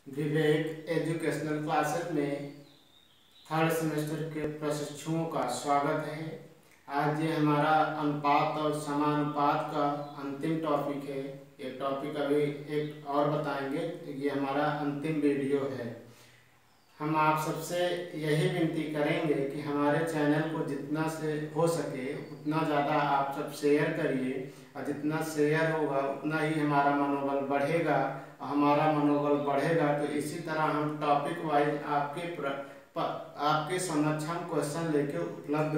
विवेक educational classes में third semester के प्रशिक्षुओं का स्वागत है। आज ये हमारा अनुपात और समानुपात का अंतिम टॉपिक है। ये टॉपिक अभी एक और बताएंगे। ये हमारा अंतिम वीडियो है। हम आप सबसे यही विनती करेंगे कि हमारे चैनल को जितना से हो सके उतना ज़्यादा आप सब शेयर करिए, और जितना शेयर होगा उतना ही हमारा मनोबल बढ़ेगा। हमारा मनोबल बढ़ेगा तो इसी तरह हम टॉपिक वाइज आपके समक्ष हम क्वेश्चन लेके उपलब्ध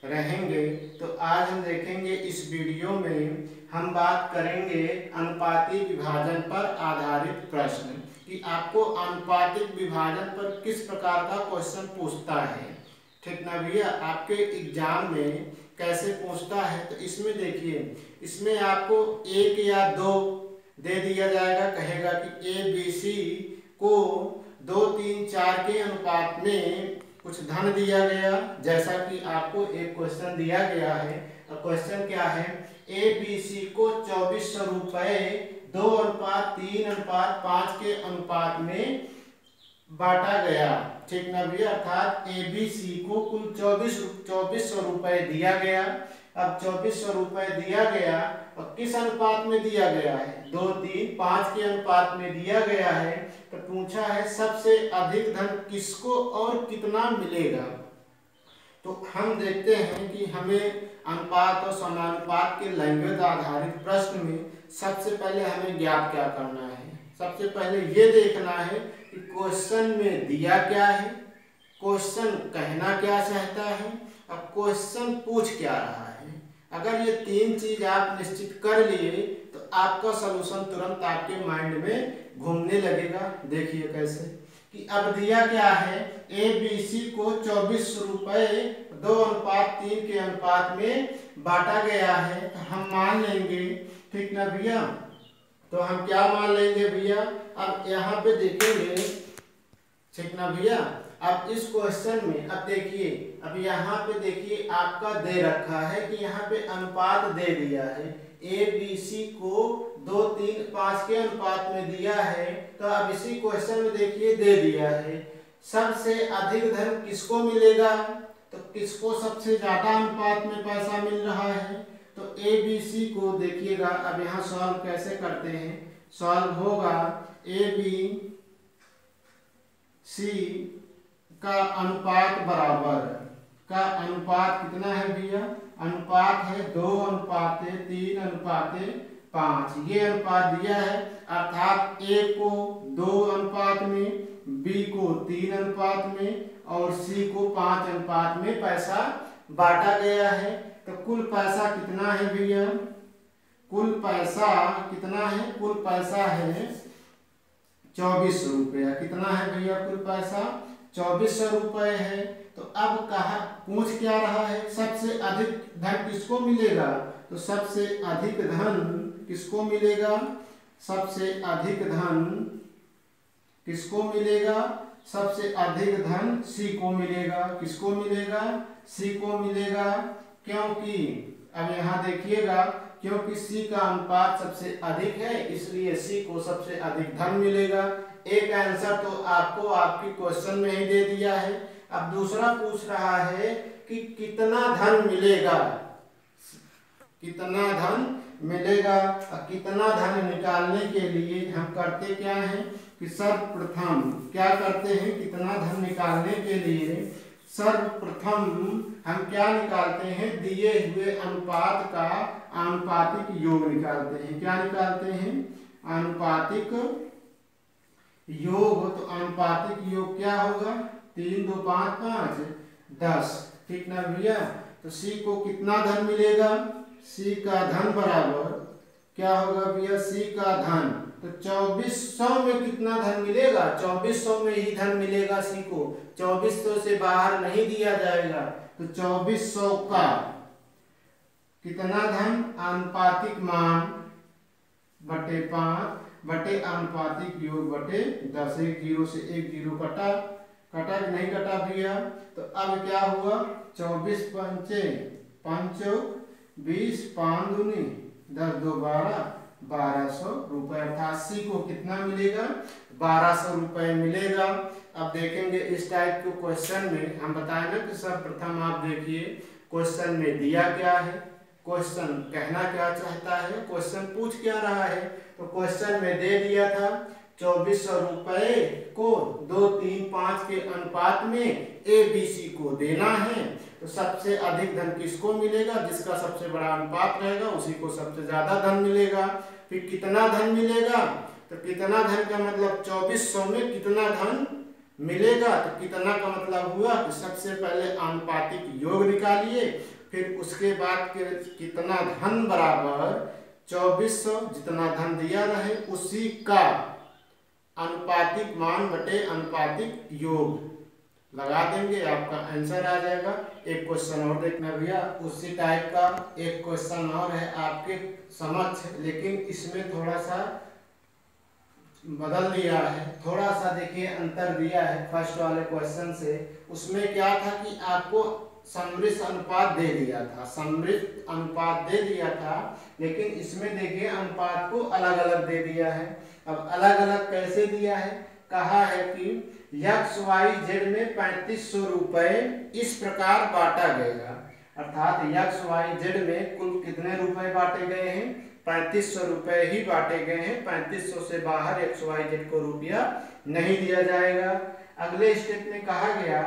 रहेंगे। तो आज हम देखेंगे इस वीडियो में हम बात करेंगे अनुपाती विभाजन पर आधारित प्रश्न कि आपको अनुपातिक विभाजन पर किस प्रकार का क्वेश्चन पूछता है। ठीक ना भैया, आपके एग्जाम में कैसे पूछता है। तो इसमें देखिए, इसमें आपको एक या दो दे दिया जाएगा। कहेगा कि ए बी सी को 2, 3, 4 के अनुपात में कुछ धन दिया गया, जैसा कि आपको एक क्वेश्चन दिया गया है। तो क्वेश्चन क्या है, ए बी सी को 2400 रुपये 2:3:5 के अनुपात में बांटा गया। ठीक ना भैया, अर्थात ए बी सी को कुल 2400 रुपये दिया गया। अब 2400 रुपये दिया गया और किस अनुपात में दिया गया है, 2:3:5 के अनुपात में दिया गया है। तो पूछा है सबसे अधिक धन किसको और कितना मिलेगा। तो हम देखते हैं कि हमें अनुपात और समानुपात के लैंग्वेज आधारित प्रश्न में सबसे पहले हमें ज्ञात क्या करना है। सबसे पहले ये देखना है कि क्वेश्चन में दिया क्या है, क्वेश्चन कहना क्या चाहता है और क्वेश्चन पूछ क्या रहा है। अगर ये तीन चीज आप निश्चित कर लिए तो आपका सलूशन तुरंत आपके माइंड में घूमने लगेगा। देखिए कैसे कि अब दिया क्या है, ए बी सी को 2400 रुपये 2:3 के अनुपात में बांटा गया है। तो हम मान लेंगे, ठीक ना भैया। तो हम क्या मान लेंगे भैया, अब यहाँ पे देखेंगे, ठीक ना भैया। अब इस क्वेश्चन में अब देखिए, अब यहाँ पे देखिए आपका दे रखा है कि यहाँ पे अनुपात दे दिया है, ए बी सी को 2:3:5 के अनुपात में दिया है। तो अब इसी क्वेश्चन में देखिए दे दिया है सबसे अधिक धन किसको मिलेगा, तो किसको सबसे ज्यादा अनुपात में पैसा मिल रहा है। तो ए बी सी को देखिएगा, अब यहाँ सॉल्व कैसे करते हैं। सॉल्व होगा ए बी सी का अनुपात बराबर का अनुपात कितना है भैया, अनुपात है 2:3:5। ये अनुपात दिया है, अर्थात ए को 2 अनुपात में, बी को 3 अनुपात में और सी को 5 अनुपात में पैसा बांटा गया है। तो कुल पैसा कितना है भैया, कुल पैसा कितना है, कुल पैसा है 2400 रुपया। कितना है भैया, कुल पैसा 2400 रुपये है। तो अब कहा पूछ क्या रहा है, सबसे अधिक धन किसको मिलेगा। तो सबसे अधिक धन किसको मिलेगा, सबसे अधिक धन किसको मिलेगा, सबसे अधिक धन सी को मिलेगा। किसको मिलेगा, सी को मिलेगा। क्योंकि अब यहाँ देखिएगा, क्योंकि सी का अनुपात सबसे अधिक है इसलिए सी को सबसे अधिक धन मिलेगा। एक आंसर तो आपको आपकी क्वेश्चन में ही दे दिया है। अब दूसरा पूछ रहा है कि कितना धन मिलेगा, कितना धन मिलेगा। और कितना धन निकालने के लिए हम करते क्या हैं कि सर्वप्रथम क्या करते हैं, कितना धन निकालने के लिए सर्वप्रथम हम क्या निकालते हैं, दिए हुए अनुपात का आनुपातिक योग निकालते हैं। क्या निकालते हैं, आनुपातिक योग। तो आनुपातिक योग क्या होगा, 3, 2, 5, 5, 10। ठीक ना भैया। तो सी को कितना धन मिलेगा, सी का धन बराबर क्या होगा भैया, सी का धन। तो 2400 में कितना धन मिलेगा, 2400 में ही धन मिलेगा सी को, 2400 से बाहर नहीं दिया जाएगा। तो 2400 का कितना धन, आनुपातिक मान बटे 5 बटे आनुपातिक योग बटे 10। 1 0 से 1 0 कटा, कटा कि नहीं कटा भैया। तो अब क्या हुआ, 24 पंचे 5 20, 5 दूनी 10, 2 12, 1200 रुपए, अर्थात सी को कितना मिलेगा, 1200 रुपए मिलेगा। अब देखेंगे इस टाइप के क्वेश्चन में हम बताए ना कि सर्वप्रथम आप देखिए क्वेश्चन में दिया क्या है, क्वेश्चन कहना क्या चाहता है, क्वेश्चन पूछ क्या रहा है। तो क्वेश्चन में दे दिया था 2400 रुपए को 2, 3, 5 के अनुपात में ए बी सी को देना है। तो सबसे अधिक धन किसको मिलेगा, जिसका सबसे बड़ा अनुपात रहेगा उसी को सबसे ज्यादा धन मिलेगा। फिर कितना धन मिलेगा, तो कितना धन का मतलब 2400 में कितना धन मिलेगा, तो कितना का मतलब हुआ कि सबसे पहले आनुपातिक योग निकालिए, फिर उसके बाद कितना धन बराबर 2400 जितना धन दिया रहे उसी का अनुपातिक मान बटे अनुपातिक योग लगा देंगे, आपका आंसर आ जाएगा। एक क्वेश्चन और देखना भैया, उसी टाइप का एक क्वेश्चन और है आपके समक्ष, लेकिन इसमें थोड़ा सा बदल दिया है, थोड़ा सा देखिए अंतर दिया है फर्स्ट वाले क्वेश्चन से। उसमें क्या था कि आपको समृद्ध अनुपात दे दिया था, समृद्ध अनुपात दे दिया था, लेकिन इसमें देखिए अनुपात को अलग अलग दे दिया है। अब अलग अलग कैसे दिया है, कहा है कि एक्स वाई जेड में 3500 रुपए इस प्रकार बांटा गया, अर्थात एक्स वाई जेड में कुल कितने रुपए बांटे गए हैं, 3500 रुपए ही बांटे गए हैं। 3500 से बाहर एक्स वाई जेड को रुपया नहीं दिया जाएगा। अगले स्टेप में कहा गया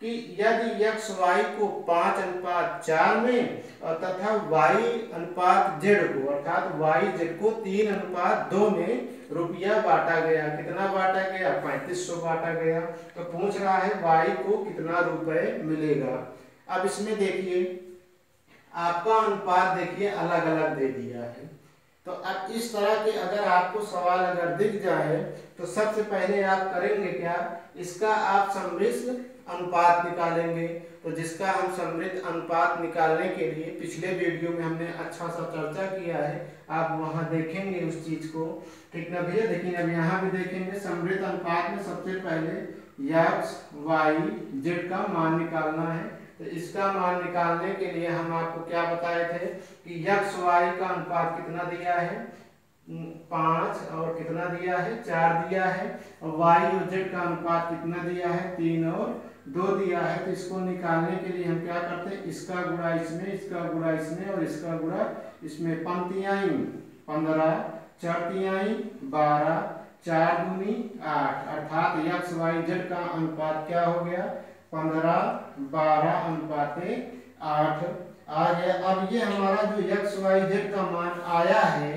कि यदि एक्स वाई को 5:4 में और तथा वाई अनुपात जेड को अर्थात वाई जेड को 3:2 में रुपया बांटा गया, कितना बांटा गया, 3500 बांटा गया। तो पूछ रहा है वाई को कितना रुपए मिलेगा। अब इसमें देखिए आपका अनुपात देखिए अलग अलग दे दिया है। तो अब इस तरह के अगर आपको सवाल अगर दिख जाए तो सबसे पहले आप करेंगे क्या, इसका आप समृद्ध अनुपात निकालेंगे। तो जिसका हम समृद्ध अनुपात निकालने के लिए पिछले वीडियो में हमने अच्छा सा चर्चा किया है, आप वहां देखेंगे उस चीज को, ठीक ना भैया। लेकिन अब यहाँ भी देखेंगे समृद्ध अनुपात में सबसे पहले एक्स वाई जेड का मान निकालना है। तो इसका मान निकालने के लिए हम आपको क्या बताए थे कि एक्स वाई का अनुपात कितना दिया है, 5 और कितना दिया है, 4 दिया है, और वाई और जेड का अनुपात कितना दिया है, 3 और 2 दिया है। तो इसको निकालने के लिए हम क्या करते हैं, इसका गुणा इसमें, इसका गुणा इसमें और इसका गुणा इसमें। पंक्तियां 15, चौतियां 12, 4 दूनी 8, अर्थात एक्स वाई जेड का अनुपात क्या हो गया, 15, 12 अनुपाते 8 आ गया। अब ये हमारा जो एक्स वाई जेड का मान आया है,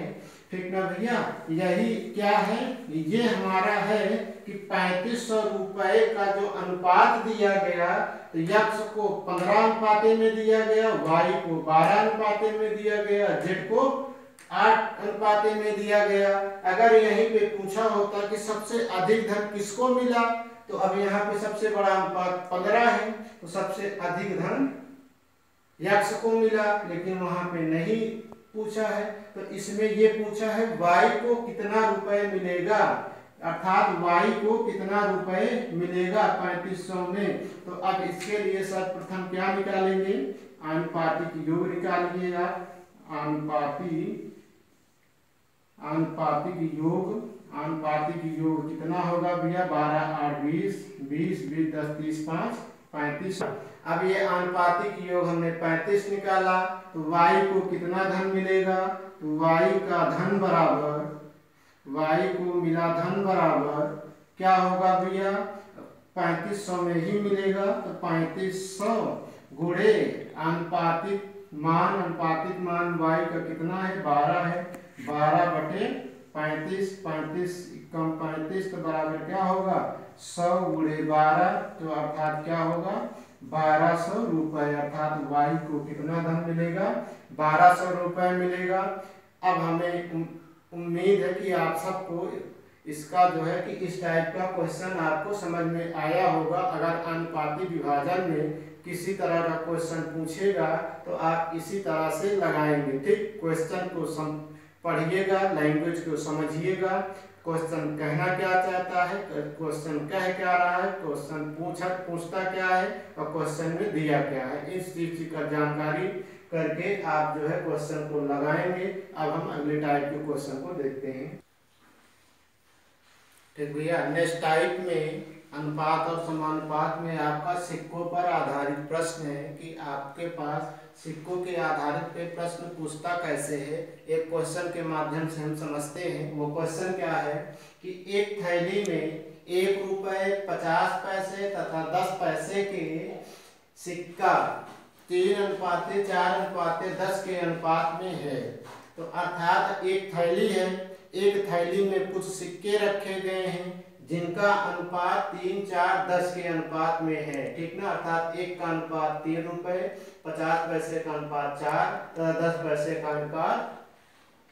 ठीक ना भैया, यही क्या है, ये हमारा है कि 3500 रुपए का जो अनुपात दिया गया, तो एक्स को 15 अनुपाते में दिया गया, वाई को 12 अनुपाते में दिया गया, जेड को 8 अनुपाते में दिया गया। अगर यहीं पे पूछा होता कि सबसे अधिक धन किसको मिला, तो अब यहाँ पे सबसे बड़ा अनुपात 15 है, तो सबसे अधिक धन एक्स को मिला, लेकिन वहां पे नहीं पूछा है। तो इसमें ये पूछा है वाई को कितना रुपए मिलेगा, अर्थात वाई को कितना रुपए मिलेगा 3500 में। तो अब इसके लिए सर्वप्रथम क्या निकालेंगे, आनुपातिक योग निकालिएगा। आनुपातिक योग कितना होगा भैया, 12, 8, 20, 20, 20, 10, 30, 5, 35। अब ये आनुपातिक योग हमने 35 निकाला, तो y को कितना धन मिलेगा, तो y का धन बराबर, y को मिला धन बराबर क्या होगा भैया, 3500 में ही मिलेगा। तो 3500 गुणे आनुपातिक मान y का कितना है, 12 है, 12 बटे 35, 35 कम 35 तो बराबर क्या होगा, 100 गुणे 12, तो अर्थात क्या होगा, 1200 रुपए, अर्थात वाई को कितना धन मिलेगा, 1200 रुपए मिलेगा। अब हमें उम्मीद है कि आप सबको इसका जो है कि इस टाइप का क्वेश्चन आपको समझ में आया होगा। अगर अनुपाती विभाजन में किसी तरह का क्वेश्चन पूछेगा तो आप इसी तरह से लगाएंगे, ठीक। क्वेश्चन को पढ़िएगा, लैंग्वेज को समझिएगा, क्वेश्चन कहना क्या चाहता है, क्वेश्चन कह क्या रहा है, क्वेश्चन पूछता क्या है और क्वेश्चन में दिया क्या है, इस चीज का जानकारी करके आप जो है क्वेश्चन को लगाएंगे। अब हम अगले टाइप के क्वेश्चन को देखते हैं। ठीक भैया, नेक्स्ट टाइप में अनुपात और समानुपात में आपका सिक्कों पर आधारित प्रश्न है कि आपके पास सिक्कों के आधारित पे प्रश्न पूछता कैसे है, एक क्वेश्चन के माध्यम से हम समझते हैं। वो क्वेश्चन क्या है कि एक थैली में 1 रुपये 50 पैसे तथा 10 पैसे के सिक्का 3:4:10 के अनुपात में है। तो अर्थात एक थैली है, एक थैली में कुछ सिक्के रखे गए हैं जिनका अनुपात 3:4:10 के अनुपात में है। ठीक ना, अर्थात एक का अनुपात 3 रुपए, 50 पैसे का अनुपात 4 तथा 10 पैसे का अनुपात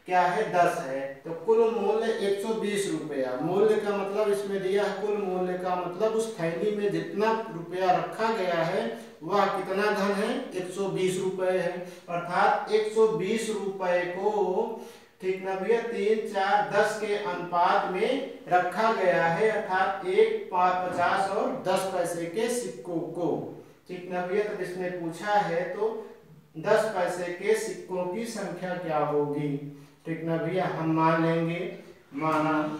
क्या है 10 है। तो कुल मूल्य 120 रुपया। मूल्य का मतलब इसमें दिया है, कुल मूल्य का मतलब उस थैली में जितना रुपया रखा गया है वह कितना धन है 120 रुपए है। अर्थात 120 रुपए को ठीक ना भैया 3:4:10 के अनुपात में रखा गया है, अर्थात 1:50 और 10 पैसे के सिक्कों को। ठीक ना भैया, तो इसने पूछा है तो 10 पैसे के सिक्कों की संख्या क्या होगी। ठीक ना भैया, हम मान लेंगे, माना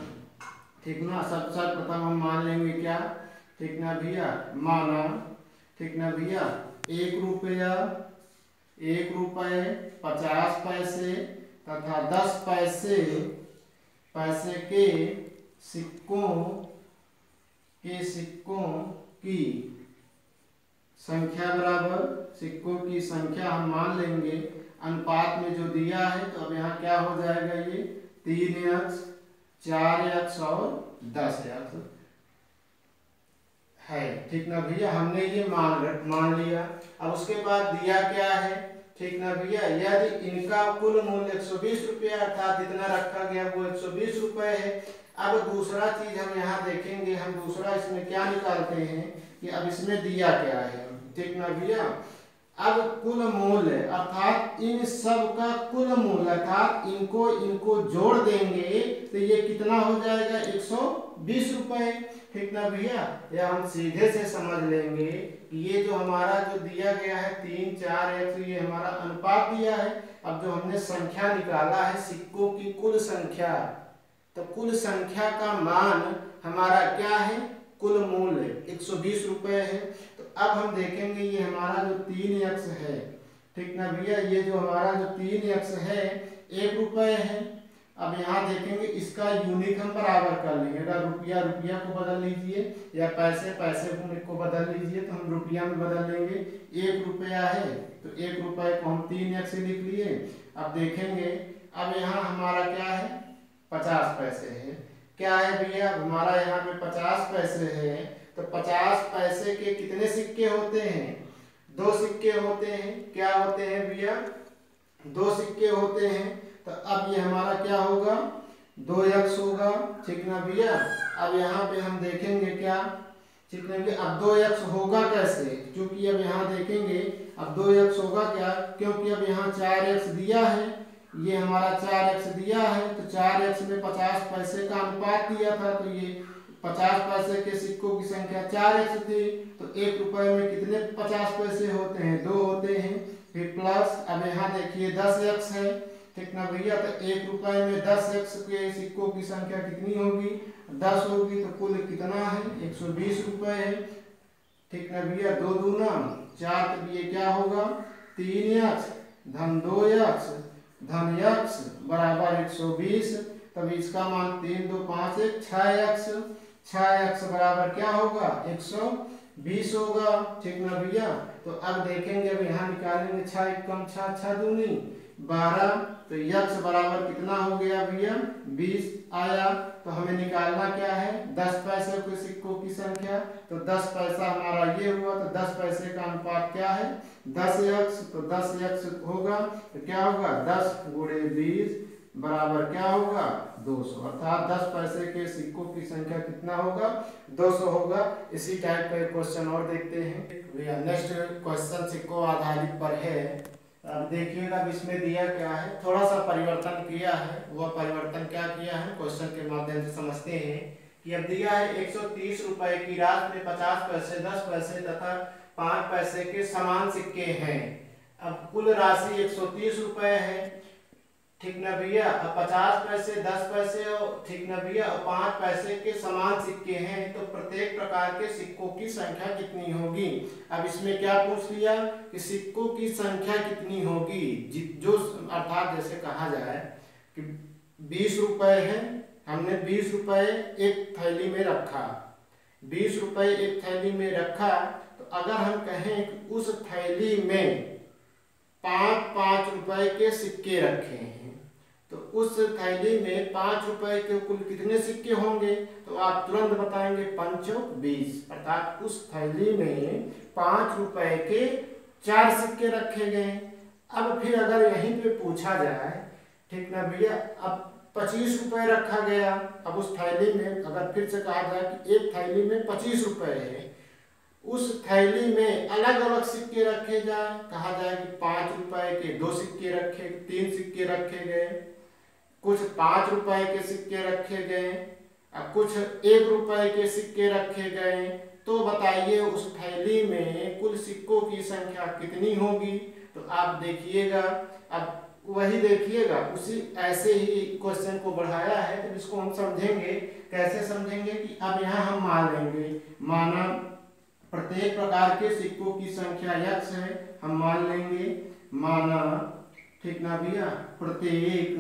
ठीक ना, सबसे प्रथम हम मान लेंगे क्या, ठीक ना भैया, माना ठीक ना भैया 1 रुपया 1 रुपये 50 पैसे तथा 10 पैसे के सिक्कों की संख्या बराबर, सिक्कों की संख्या हम मान लेंगे अनुपात में जो दिया है। तो अब यहाँ क्या हो जाएगा, ये 3x 4x और 10x है। ठीक ना भैया, हमने ये मान लिया। अब उसके बाद दिया क्या है, ठीक ना भैया, यदि इनका कुल मूल्य 120 रुपया अर्थात जितना रखा गया वो 120 रुपए है। अब दूसरा चीज हम यहाँ देखेंगे, हम दूसरा इसमें क्या निकालते हैं कि अब इसमें दिया क्या है। ठीक ना भैया, अब कुल मूल्य अर्थात इन सब का कुल मूल्य अर्थात इनको जोड़ देंगे तो ये कितना हो जाएगा 120 रुपए। ठीक ना भैया, या हम सीधे से समझ लेंगे कि ये जो हमारा जो दिया गया है 3:4:1 ये हमारा अनुपात दिया है। अब जो हमने संख्या निकाला है सिक्कों की कुल संख्या, तो कुल संख्या का मान हमारा क्या है, कुल मूल्य 120 रुपए है। तो अब हम देखेंगे ये हमारा जो 3x है, ठीक ना भैया, ये जो हमारा जो 3x है 1 रुपये है। अब यहाँ देखेंगे इसका यूनिट हम बराबर कर लेंगे, अगर रुपया रुपया को बदल लीजिए या पैसे पैसे को बदल लीजिए तो हम रुपया में बदल लेंगे। 1 रुपया है तो 1 रुपये को हम 3x लिख लिए। अब देखेंगे अब यहाँ हमारा क्या है 50 पैसे है, क्या है भैया हमारा यहाँ पे 50 पैसे है। तो 50 पैसे के कितने सिक्के होते हैं, 2 सिक्के होते हैं। क्या होते हैं भैया, 2 सिक्के होते हैं। तो अब ये हमारा क्या होगा 2x होगा। ठीक ना भैया, अब यहाँ पे हम देखेंगे क्या, ठीक ना भैया, अब 2x होगा कैसे, क्योंकि अब यहाँ देखेंगे अब 2x होगा क्या, क्योंकि अब यहाँ 4x दिया है, ये हमारा 4x दिया है। तो 4x में 50 पैसे का अनुपात दिया था, तो ये 50 पैसे के सिक्कों की संख्या 4x थी। तो 1 रुपये में कितने 50 पैसे होते हैं, 2 होते हैं। फिर प्लस अब यहाँ देखिए 10x है। ठीक ना भैया, तो 1 रुपये में 10x के सिक्कों की संख्या कितनी होगी 10 होगी। तो कुल कितना है 120 रुपये है। ठीक ना भैया, 2 दूना 4, तो ये क्या होगा 3x धन 2x धन x बराबर 120। तब इसका मान 3 2 5 1 6x बराबर क्या होगा 120 होगा। ठीक ना भैया, तो अब देखेंगे अब यहाँ निकालेंगे 6 1 कम 6 6 दूनी 12। तो x बराबर कितना हो गया भैया 20 आया। तो हमें निकालना क्या है 10 पैसे के सिक्कों की संख्या। तो 10 पैसा हमारा ये हुआ, तो 10 पैसे का अनुपात क्या है 10x। तो 10x होगा तो क्या होगा 10 गुणे 20 बराबर क्या होगा 200। अर्थात 10 पैसे के सिक्कों की संख्या कितना होगा 200 होगा। इसी टाइप का क्वेश्चन और देखते हैं। नेक्स्ट क्वेश्चन सिक्कों आधारित पर है। अब देखिएगा अब इसमें दिया क्या है, थोड़ा सा परिवर्तन किया है। वह परिवर्तन क्या किया है क्वेश्चन के माध्यम से समझते हैं कि अब दिया है 130 रुपए की राशि में 50 पैसे 10 पैसे तथा 5 पैसे के समान सिक्के हैं। अब कुल राशि 130 रुपए है, ठीक ना भैया। अब 50 पैसे, 10 पैसे और ठीक ना भैया और 5 पैसे के समान सिक्के हैं, तो प्रत्येक प्रकार के सिक्कों की संख्या कितनी होगी। अब इसमें क्या पूछ लिया कि सिक्कों की संख्या कितनी होगी, जो अर्थात जैसे कहा जाए कि 20 रुपए है, हमने 20 रुपए एक थैली में रखा, 20 रुपए एक थैली में रखा, तो अगर हम कहें कि उस थैली में 5-5 रुपए के सिक्के रखे हैं, तो उस थैली में 5 रुपए के कुल कितने सिक्के होंगे, तो आप तुरंत बताएंगे 5 चौक 20, अर्थात उस थैली में 5 रुपए के 4 सिक्के रखे गए। अब फिर अगर यहीं पे पूछा जाए, ठीक ना भैया, अब 25 रुपए रखा गया, अब उस थैली में अगर फिर से कहा जाए कि एक थैली में 25 रुपए है, उस थैली में अलग अलग सिक्के रखे जाए, कहा जाए कि 5 रुपए के 2 सिक्के रखे, 3 सिक्के रखे गए, कुछ 5 रुपए के सिक्के रखे गए, कुछ 1 रुपए के सिक्के रखे गए, तो बताइए उस थैली में कुल सिक्कों की संख्या कितनी होगी। तो आप देखिएगा, अब वही देखिएगा, उसी ऐसे ही क्वेश्चन को बढ़ाया है, तो इसको हम समझेंगे। कैसे समझेंगे कि अब यहाँ हम मान लेंगे, माना प्रत्येक प्रकार के सिक्कों की संख्या x है, हम मान लेंगे, माना ठीक ना भैया प्रत्येक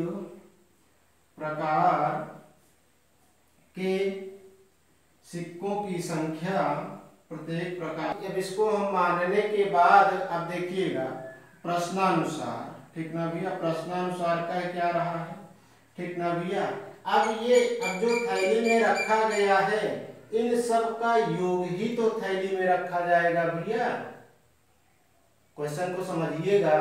प्रकार के सिक्कों की संख्या, प्रत्येक प्रकार, अब इसको हम मानने के बाद अब देखिएगा प्रश्नानुसार, ठीक ना भैया, प्रश्नानुसार का क्या रहा है, ठीक ना भैया। अब जो थैली में रखा गया है, इन सब का योग ही तो थैली में रखा जाएगा भैया। क्वेश्चन को समझिएगा,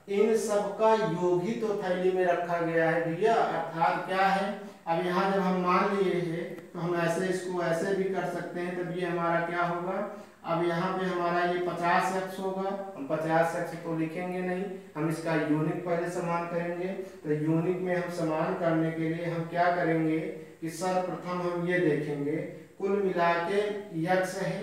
इन सब का योग ही तो थैली में रखा गया है भैया, अर्थात क्या है। अब यहाँ जब हम मान लिए हैं, तो हम ऐसे इसको ऐसे भी कर सकते हैं, तब ये हमारा क्या होगा, अब यहाँ पे हमारा ये 50x होगा, हम 50x तो लिखेंगे नहीं, हम इसका यूनिट पहले समान करेंगे। तो यूनिट में हम समान करने के लिए हम क्या करेंगे कि सर्वप्रथम हम ये देखेंगे कुल मिला के x है,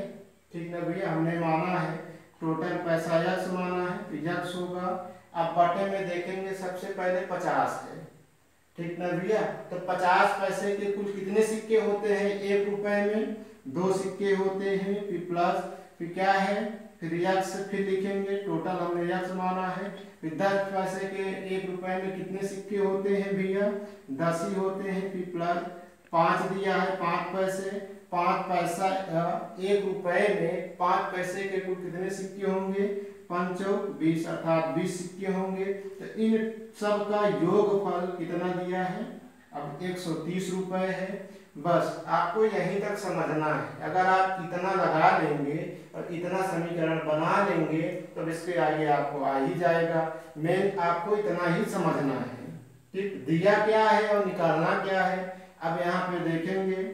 ठीक ना भैया, हमने माना है टोटल पैसा x माना है, तो x होगा। अब बटे में देखेंगे, सबसे पहले 50 है, ठीक ना भैया, तो 50 पैसे के कुल कितने सिक्के होते हैं, 1 रुपए में 2 सिक्के होते हैं, फिर प्लस, फिर क्या है, फिर x फिर लिखेंगे, टोटल हमने x माना है। फिर 10 पैसे के 1 रुपए में कितने सिक्के होते हैं भैया, 10 ही होते हैं, फिर प्लस 5 दिया है 5 पैसे, 5 पैसा 1 रुपए में 5 पैसे के कुल कितने सिक्के होंगे, 5 चौक 20, अर्थात 20 सिक्के होंगे। तो इन सब का योगफल कितना दिया है, अब 130 रुपए है। बस आपको यहीं तक समझना है। अगर आप इतना लगा लेंगे और इतना समीकरण बना लेंगे, तो इसके आगे आपको आ ही जाएगा। मेन आपको इतना ही समझना है, ठीक, दिया क्या है और निकालना क्या है। अब यहाँ पे देखेंगे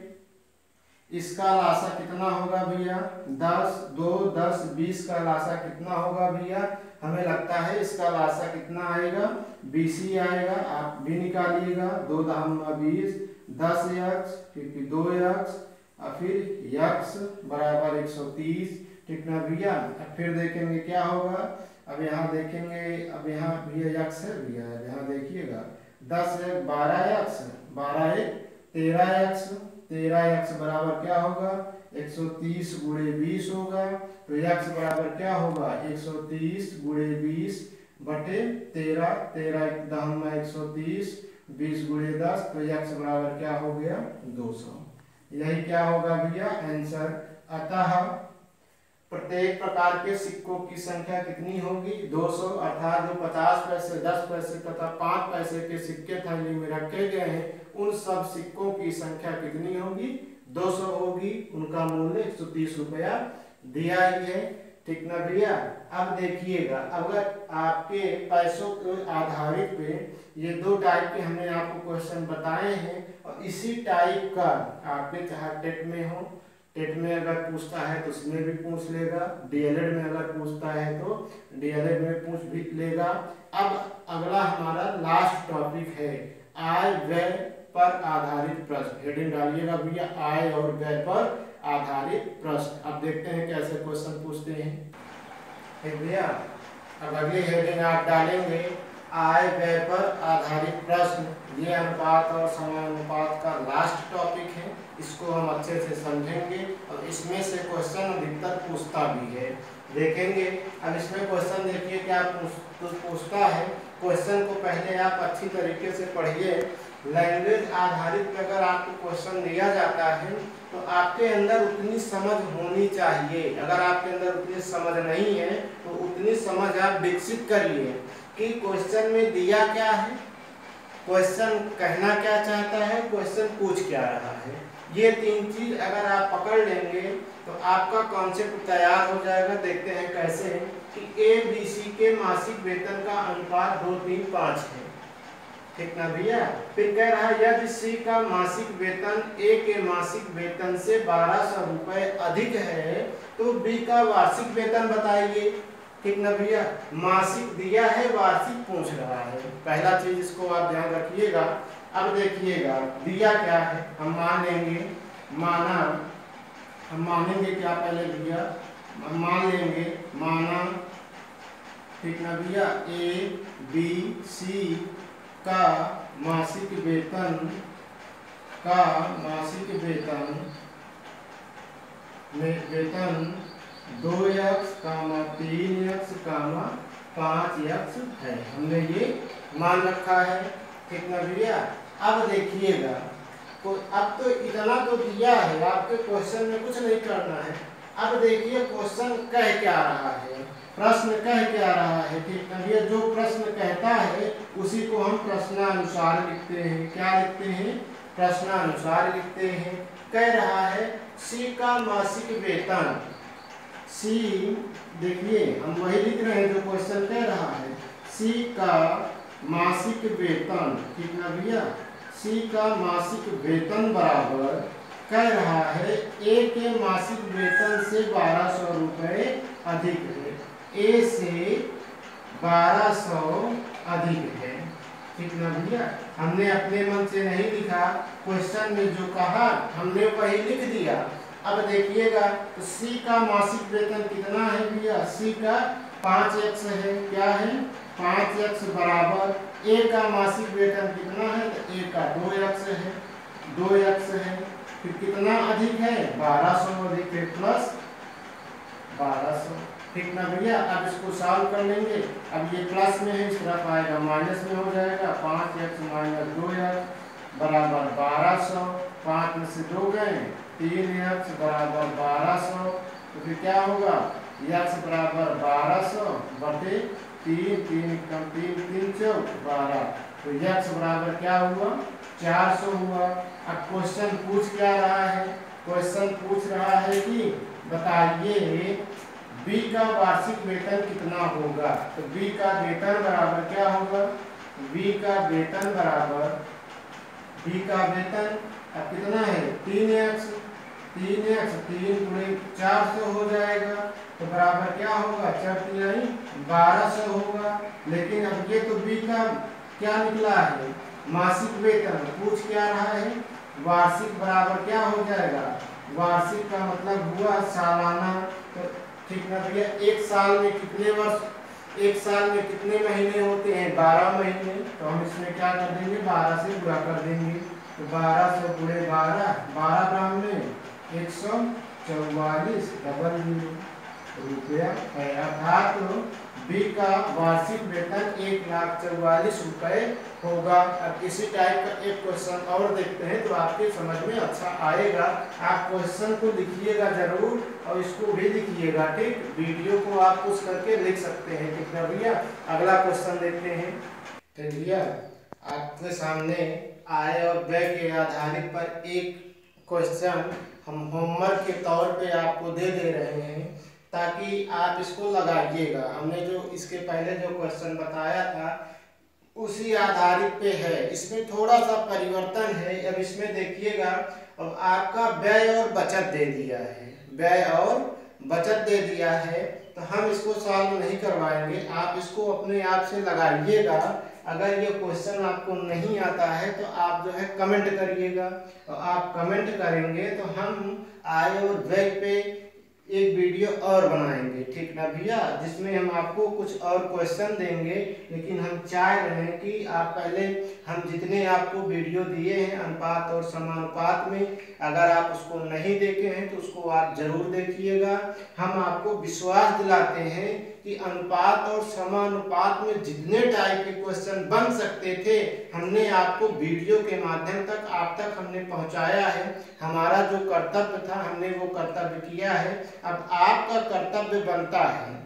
इसका लासा कितना होगा भैया, 10, 2, 10, 20 का लासा कितना होगा भैया, हमें लगता है इसका लासा कितना आएगा, 20 ही आएगा। आप भी निकालिएगा, 2 दाम 20, 10x, फिर 2x और फिर x बराबर 130, ठीक ना भैया। अब फिर देखेंगे क्या होगा, अब यहाँ देखेंगे, अब यहाँ भैया x है भैया, यहाँ देखिएगा 10 1 12x, 12 1 13x, 13x बराबर क्या होगा, 130 गुणे 20 होगा। तो x बराबर क्या होगा, 130 गुणे 20 बटे 13, 13 दहम में 130, 20 गुणे 10, तो x बराबर क्या हो गया, 200। यही क्या होगा भैया आंसर। अतः प्रत्येक प्रकार के सिक्कों की संख्या कितनी होगी, 200, अर्थात जो 50 पैसे, 10 पैसे तथा 5 पैसे के सिक्के थैली में रखे गए हैं, उन सब सिक्कों की संख्या कितनी होगी, 200 होगी। उनका मूल्य 130 रुपया दिया ही है, ठीक ना भैया। अब देखिएगा, अगर आपके पैसों के आधारित पे ये 2 टाइप के हमने आपको क्वेश्चन बताए हैं, और इसी टाइप का आपके चाहे टेट में हो, टेट में अगर पूछता है तो उसमें भी पूछ लेगा, डीएलएड में अगर पूछता है तो डीएलएड में पूछ भी लेगा। अब अगला हमारा लास्ट टॉपिक है आय व्यय पर आधारित प्रश्न। हेडिंग डालिएगा भैया, आय और व्यय पर आधारित प्रश्न। अब देखते हैं कैसे क्वेश्चन पूछते हैं। भैया अब अगली हेडिंग आप डालेंगे आय व्यय पर आधारित प्रश्न। ये अनुपात और समानुपात का लास्ट टॉपिक है, इसको हम अच्छे से समझेंगे और इसमें से क्वेश्चन अधिकतर पूछता भी है, देखेंगे। अब इसमें क्वेश्चन देखिए क्या पूछता है। क्वेश्चन को पहले आप अच्छी तरीके से पढ़िए। लैंग्वेज आधारित पे अगर आपको क्वेश्चन दिया जाता है तो आपके अंदर उतनी समझ होनी चाहिए। अगर आपके अंदर उतनी समझ नहीं है तो उतनी समझ आप विकसित करिए कि क्वेश्चन में दिया क्या है, क्वेश्चन कहना क्या चाहता है, क्वेश्चन पूछ क्या रहा है। ये तीन चीज अगर आप पकड़ लेंगे तो आपका कॉन्सेप्ट तैयार हो जाएगा। देखते हैं कैसे कि ABC के मासिक वेतन का अनुपात 2-3-5 है, ठीक ना भैया। फिर कह रहा है यदि C का मासिक वेतन A के मासिक वेतन से 1200 रुपए अधिक है तो B का वार्षिक वेतन बताइए, ठीक ना भैया। मासिक दिया है, वार्षिक पूछ रहा है। पहला चीज इसको आप ध्यान रखिएगा। अब देखिएगा दिया क्या है, हम मान लेंगे, हम मानेंगे क्या पहले भैया, हम मान लेंगे माना, ठीक ना भैया, ABC का मासिक वेतन 2x, 3x, 5x है। हमने ये मान रखा है, ठीक ना भैया। अब देखिएगा अब तो इतना तो दिया है, आपके क्वेश्चन में कुछ नहीं करना है। अब देखिए क्वेश्चन कह क्या रहा है, प्रश्न कह क्या रहा है, ठीक ना भैया। जो प्रश्न कहता है उसी को हम प्रश्नानुसार लिखते हैं। क्या लिखते हैं? प्रश्नानुसार लिखते हैं। कह रहा है C का मासिक वेतन, C देखिए हम वही लिख रहे हैं जो क्वेश्चन कह रहा है। C का मासिक वेतन, ठीक ना भैया, C का मासिक वेतन बराबर कह रहा है A के मासिक वेतन से 1200 रुपए अधिक है। A से 1200 अधिक है, ठीक ना भैया। हमने अपने मन से नहीं लिखा, क्वेश्चन में जो कहा हमने वही लिख दिया। अब देखिएगा तो C का मासिक वेतन कितना है भैया, C का 5x है। क्या है? 5x बराबर A का मासिक वेतन कितना है, तो A का 2x है, 2x है। फिर कितना अधिक है? 1200 अधिक है, प्लस 1200, ठीक ना भैया। अब इसको सॉल्व कर लेंगे। अब ये प्लस में है, इस तरफ आएगा माइनस में हो जाएगा। 5x माइनस 2x बराबर 1200, 5 में से 2 गए, 3x बराबर 1200। तो फिर क्या होगा? x बराबर 1200 बटे 3, 3 कम 3, 3 चौक 12। तो x बराबर क्या हुआ? 400 हुआ। अब क्वेश्चन पूछ क्या रहा है? क्वेश्चन पूछ रहा है कि बताइए B का वार्षिक वेतन कितना होगा। तो B का वेतन बराबर क्या होगा? B का वेतन बराबर, B का वेतन अब कितना है? 3x, 3 गुणे 400 हो जाएगा। तो बराबर क्या होगा? 4 1200 होगा। लेकिन अब ये तो B का क्या निकला है? मासिक वेतन। पूछ क्या रहा है? वार्षिक बराबर क्या हो जाएगा? वार्षिक का मतलब हुआ सालाना। तो ठीक ना भैया। एक साल में कितने वर्ष, एक साल में कितने महीने होते हैं? 12 महीने। तो हम इसमें क्या कर देंगे? 12 से गुणा कर देंगे। तो 1200 गुणे 12, 12 ग्राम में 144 रुपया है। अर्थात B का वार्षिक वेतन 1,44,00,000 रुपए होगा। अब इसी टाइप का एक क्वेश्चन और देखते हैं तो आपके समझ में अच्छा आएगा। आप क्वेश्चन को लिखिएगा जरूर और इसको भी लिखिएगा, ठीक। वीडियो को आप पुश करके लिख सकते हैं, ठीक है भैया। अगला क्वेश्चन देखते हैं। तो भैया आपके सामने आय और व्यय के आधारित पर एक क्वेश्चन हम होमवर्क के तौर पे आपको दे रहे हैं ताकि आप इसको लगाइएगा। हमने जो इसके पहले जो क्वेश्चन बताया था उसी आधारित पे है। इसमें थोड़ा सा परिवर्तन है। अब इसमें देखिएगा, अब आपका व्यय और बचत दे दिया है, व्यय और बचत दे दिया है। तो हम इसको सॉल्व नहीं करवाएंगे, आप इसको अपने आप से लगाइएगा। अगर ये क्वेश्चन आपको नहीं आता है तो आप जो है कमेंट करिएगा, और आप कमेंट करेंगे तो हम आय और व्यय पे एक वीडियो और बनाएंगे, ठीक ना भैया, जिसमें हम आपको कुछ और क्वेश्चन देंगे। लेकिन हम चाह रहे हैं कि आप पहले हम जितने आपको वीडियो दिए हैं अनुपात और समानुपात में, अगर आप उसको नहीं देखे हैं तो उसको आप जरूर देखिएगा। हम आपको विश्वास दिलाते हैं कि अनुपात और समानुपात में जितने टाइप के क्वेश्चन बन सकते थे हमने आपको वीडियो के माध्यम तक आप तक हमने पहुंचाया है। हमारा जो कर्तव्य था हमने वो कर्तव्य किया है। अब आपका कर्तव्य बनता है,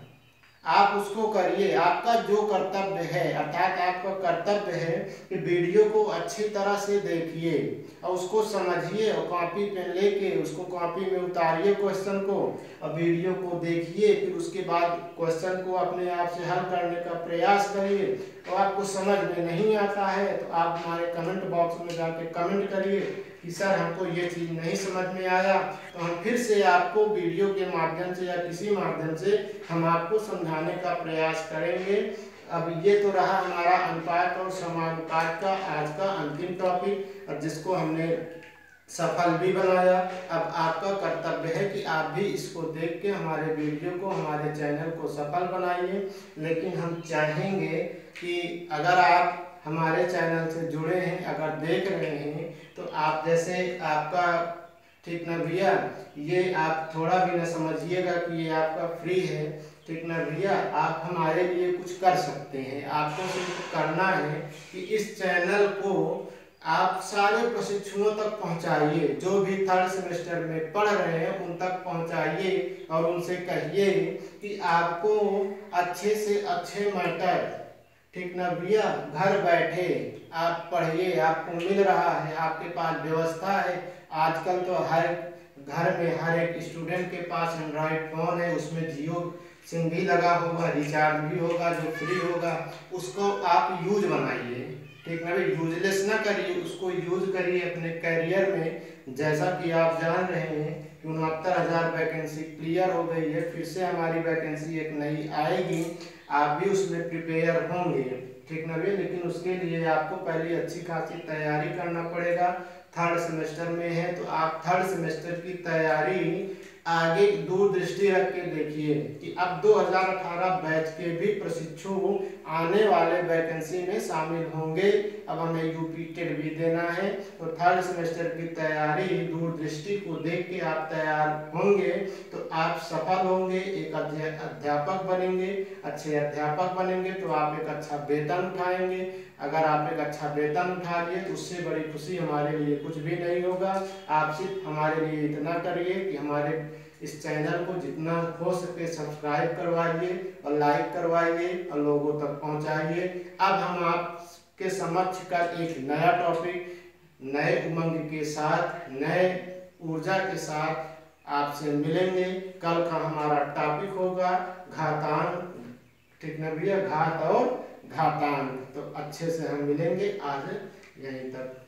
आप उसको करिए। आपका जो कर्तव्य है, अर्थात आपका कर्तव्य है कि वीडियो को अच्छी तरह से देखिए और उसको समझिए और कॉपी पेन लेके उसको कॉपी में उतारिए क्वेश्चन को और वीडियो को देखिए। फिर उसके बाद क्वेश्चन को अपने आप से हल करने का प्रयास करिए। तो आपको समझ में नहीं आता है तो आप हमारे कमेंट बॉक्स में जाके कमेंट करिए कि सर हमको ये चीज़ नहीं समझ में आया, तो हम फिर से आपको वीडियो के माध्यम से या किसी माध्यम से हम आपको समझाने का प्रयास करेंगे। अब ये तो रहा हमारा अनुपात और समानुपात का आज का अंतिम टॉपिक, और जिसको हमने सफल भी बनाया। अब आपका कर्तव्य है कि आप भी इसको देख के हमारे वीडियो को, हमारे चैनल को सफल बनाइए। लेकिन हम चाहेंगे कि अगर आप हमारे चैनल से जुड़े हैं, अगर देख रहे हैं, तो आप जैसे आपका, ठीक ना भैया, ये आप थोड़ा भी ना समझिएगा कि ये आपका फ्री है, ठीक ना भैया। आप हमारे लिए कुछ कर सकते हैं। आपको सिर्फ करना है कि इस चैनल को आप सारे प्रशिक्षुओं तक पहुंचाइए। जो भी थर्ड सेमेस्टर में पढ़ रहे हैं उन तक पहुंचाइए और उनसे कहिए कि आपको अच्छे से अच्छे मैटर, ठीक ना भैया, घर बैठे आप पढ़िए। आपको मिल रहा है, आपके पास व्यवस्था है। आजकल तो हर घर में हर एक स्टूडेंट के पास एंड्रॉयड फ़ोन है, उसमें जियो सिम भी लगा होगा, रिचार्ज भी होगा जो फ्री होगा, उसको आप यूज बनाइए, ठीक ना भाई। यूजलेस ना करिए, उसको यूज करिए अपने करियर में। जैसा कि आप जान रहे हैं कि 69,000 वैकेंसी क्लियर हो गई है, फिर से हमारी वैकेंसी एक नई आएगी, आप भी उसमें प्रिपेयर होंगे, ठीक ना भैया। लेकिन उसके लिए आपको पहले अच्छी खासी तैयारी करना पड़ेगा। थर्ड सेमेस्टर में है तो आप थर्ड सेमेस्टर की तैयारी आगे दूरदृष्टि रख के देखिए कि अब 2018 बैच के भी प्रशिक्षु आने वाले वैकेंसी में शामिल होंगे। अब हमें यूपी टेट भी देना है, तो थर्ड सेमेस्टर की तैयारी दूरदृष्टि को देख के आप तैयार होंगे तो आप सफल होंगे, एक अध्यापक बनेंगे। अच्छे अध्यापक बनेंगे तो आप एक अच्छा वेतन उठाएंगे। अगर आप एक अच्छा वेतन उठा लिए तो उससे बड़ी खुशी हमारे लिए कुछ भी नहीं होगा। आप सिर्फ हमारे लिए इतना करिए कि हमारे इस चैनल को जितना हो सके सब्सक्राइब करवाइए और लाइक करवाइए और लोगों तक पहुंचाइए। अब हम आपके समक्ष का एक नया टॉपिक नए उमंग के साथ, नए ऊर्जा के साथ आपसे मिलेंगे। कल का हमारा टॉपिक होगा घातांक, ठीक ना भैया, घात और घातांक। तो अच्छे से हम मिलेंगे। आज यहीं तक।